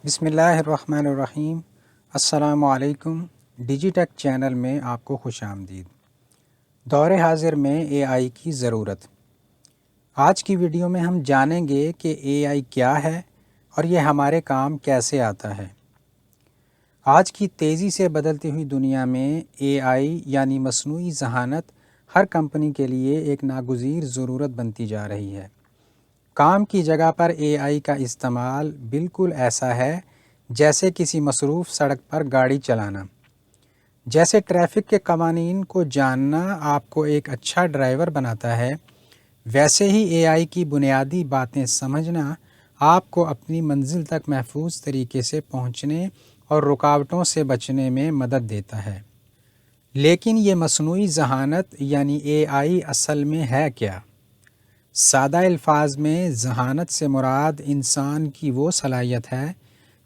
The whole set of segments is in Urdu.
بسم اللہ الرحمن الرحیم۔ السلام علیکم۔ ڈیجی ٹیک چینل میں آپ کو خوش آمدید۔ دور حاضر میں اے آئی کی ضرورت۔ آج کی ویڈیو میں ہم جانیں گے کہ اے آئی کیا ہے اور یہ ہمارے کام کیسے آتا ہے۔ آج کی تیزی سے بدلتی ہوئی دنیا میں اے آئی یعنی مصنوعی ذہانت ہر کمپنی کے لیے ایک ناگزیر ضرورت بنتی جا رہی ہے۔ کام کی جگہ پر اے آئی کا استعمال بالکل ایسا ہے جیسے کسی مصروف سڑک پر گاڑی چلانا۔ جیسے ٹریفک کے قوانین کو جاننا آپ کو ایک اچھا ڈرائیور بناتا ہے، ویسے ہی اے آئی کی بنیادی باتیں سمجھنا آپ کو اپنی منزل تک محفوظ طریقے سے پہنچنے اور رکاوٹوں سے بچنے میں مدد دیتا ہے۔ لیکن یہ مصنوعی ذہانت یعنی اے آئی اصل میں ہے کیا؟ سادہ الفاظ میں ذہانت سے مراد انسان کی وہ صلاحیت ہے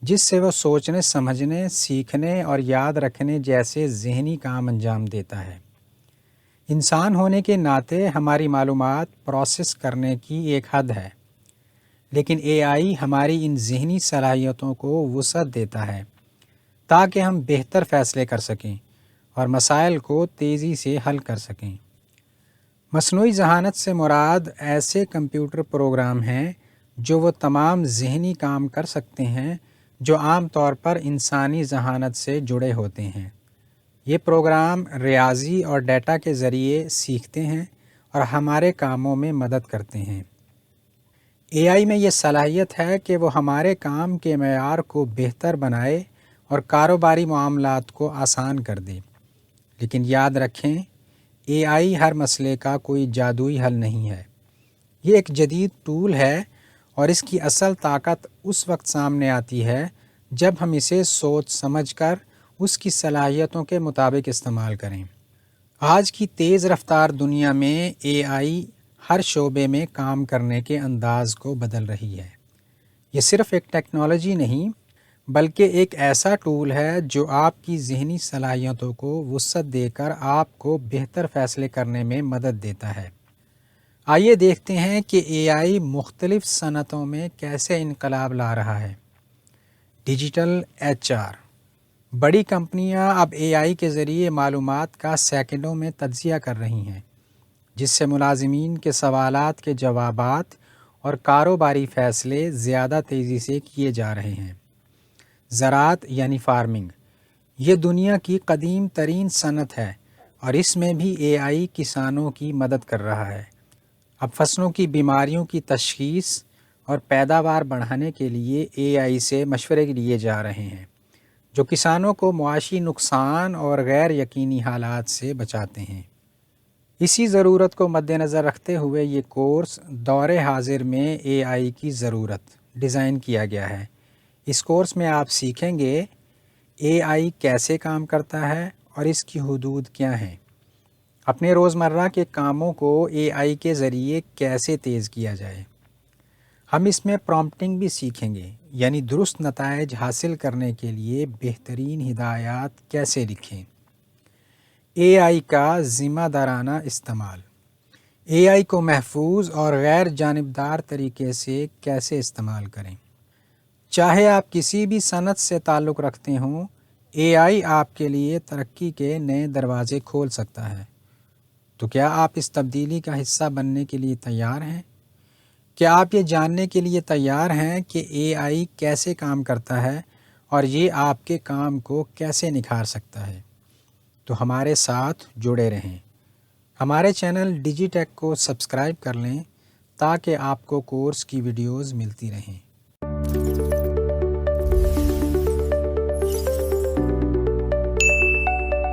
جس سے وہ سوچنے، سمجھنے، سیکھنے اور یاد رکھنے جیسے ذہنی کام انجام دیتا ہے۔ انسان ہونے کے ناطے ہماری معلومات پروسیس کرنے کی ایک حد ہے، لیکن اے آئی ہماری ان ذہنی صلاحیتوں کو وسعت دیتا ہے تاکہ ہم بہتر فیصلے کر سکیں اور مسائل کو تیزی سے حل کر سکیں۔ مصنوعی ذہانت سے مراد ایسے کمپیوٹر پروگرام ہیں جو وہ تمام ذہنی کام کر سکتے ہیں جو عام طور پر انسانی ذہانت سے جڑے ہوتے ہیں۔ یہ پروگرام ریاضی اور ڈیٹا کے ذریعے سیکھتے ہیں اور ہمارے کاموں میں مدد کرتے ہیں۔ اے آئی میں یہ صلاحیت ہے کہ وہ ہمارے کام کے معیار کو بہتر بنائے اور کاروباری معاملات کو آسان کر دے۔ لیکن یاد رکھیں، اے آئی ہر مسئلے کا کوئی جادوئی حل نہیں ہے۔ یہ ایک جدید ٹول ہے اور اس کی اصل طاقت اس وقت سامنے آتی ہے جب ہم اسے سوچ سمجھ کر اس کی صلاحیتوں کے مطابق استعمال کریں۔ آج کی تیز رفتار دنیا میں اے آئی ہر شعبے میں کام کرنے کے انداز کو بدل رہی ہے۔ یہ صرف ایک ٹیکنالوجی نہیں بلکہ ایک ایسا ٹول ہے جو آپ کی ذہنی صلاحیتوں کو وسعت دے کر آپ کو بہتر فیصلے کرنے میں مدد دیتا ہے۔ آئیے دیکھتے ہیں کہ اے آئی مختلف صنعتوں میں کیسے انقلاب لا رہا ہے۔ Digital H R. بڑی کمپنیاں اب اے آئی کے ذریعے معلومات کا سیکنڈوں میں تجزیہ کر رہی ہیں، جس سے ملازمین کے سوالات کے جوابات اور کاروباری فیصلے زیادہ تیزی سے کیے جا رہے ہیں۔ زراعت یعنی فارمنگ، یہ دنیا کی قدیم ترین صنعت ہے اور اس میں بھی اے آئی کسانوں کی مدد کر رہا ہے۔ اب فصلوں کی بیماریوں کی تشخیص اور پیداوار بڑھانے کے لیے اے آئی سے مشورے لیے جا رہے ہیں، جو کسانوں کو معاشی نقصان اور غیر یقینی حالات سے بچاتے ہیں۔ اسی ضرورت کو مد نظر رکھتے ہوئے یہ کورس دور حاضر میں اے آئی کی ضرورت ڈیزائن کیا گیا ہے۔ اس کورس میں آپ سیکھیں گے اے آئی کیسے کام کرتا ہے اور اس کی حدود کیا ہیں۔ اپنے روزمرہ کے کاموں کو اے آئی کے ذریعے کیسے تیز کیا جائے۔ ہم اس میں پرومپٹنگ بھی سیکھیں گے، یعنی درست نتائج حاصل کرنے کے لیے بہترین ہدایات کیسے لکھیں۔ اے آئی کا ذمہ دارانہ استعمال۔ اے آئی کو محفوظ اور غیر جانبدار طریقے سے کیسے استعمال کریں۔ چاہے آپ کسی بھی صنعت سے تعلق رکھتے ہوں، اے آئی آپ کے لیے ترقی کے نئے دروازے کھول سکتا ہے۔ تو کیا آپ اس تبدیلی کا حصہ بننے کے لیے تیار ہیں؟ کیا آپ یہ جاننے کے لیے تیار ہیں کہ اے آئی کیسے کام کرتا ہے اور یہ آپ کے کام کو کیسے نکھار سکتا ہے؟ تو ہمارے ساتھ جڑے رہیں۔ ہمارے چینل ڈیجی ٹیک کو سبسکرائب کر لیں تاکہ آپ کو کورس کی ویڈیوز ملتی رہیں۔